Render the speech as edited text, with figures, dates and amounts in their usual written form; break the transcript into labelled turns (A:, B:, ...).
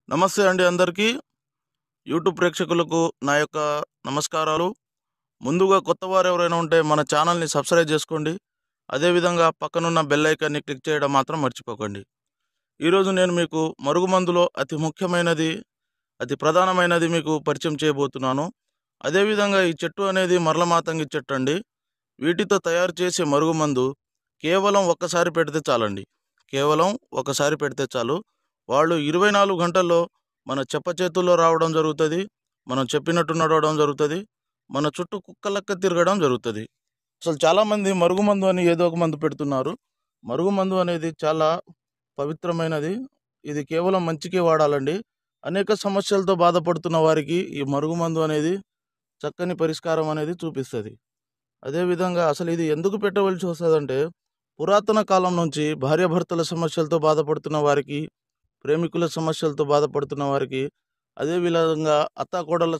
A: నమస్తే అండి అందరికీ. యూట్యూబ్ ప్రేక్షకులకు నా యొక్క నమస్కారాలు. ముందుగా కొత్తవారు ఎవరైనా ఉంటే మన ఛానల్ని సబ్స్క్రైబ్ చేసుకోండి. అదేవిధంగా పక్కనున్న బెల్ ఐకాన్ని క్లిక్ చేయడం మాత్రం మర్చిపోకండి. ఈరోజు నేను మీకు మరుగుమందులో అతి ముఖ్యమైనది, అతి ప్రధానమైనది మీకు పరిచయం చేయబోతున్నాను. అదేవిధంగా ఈ చెట్టు అనేది మరలమాతంగి చెట్టు అండి. వీటితో తయారు చేసే మరుగుమందు కేవలం ఒక్కసారి పెడితే చాలండి. కేవలం ఒకసారి పెడితే చాలు. వాళ్ళు 24 గంటల్లో మన చేతుల్లో రావడం జరుగుతుంది. మనం చెప్పినట్టు నడవడం జరుగుతుంది. మన చుట్టూ కుక్కలక్క తిరగడం జరుగుతుంది. అసలు చాలామంది మరుగుమందు అని ఏదో ఒక మందు పెడుతున్నారు. మరుగుమందు అనేది చాలా పవిత్రమైనది. ఇది కేవలం మంచికే వాడాలండి. అనేక సమస్యలతో బాధపడుతున్న వారికి ఈ మరుగుమందు అనేది చక్కని పరిష్కారం అనేది చూపిస్తుంది. అదేవిధంగా అసలు ఇది ఎందుకు పెట్టవలసి వస్తుందంటే, పురాతన కాలం నుంచి భార్యాభర్తల సమస్యలతో బాధపడుతున్న వారికి, ప్రేమికుల సమస్యలతో బాధపడుతున్న వారికి, అదేవిధంగా అత్తాకోడళ్ళ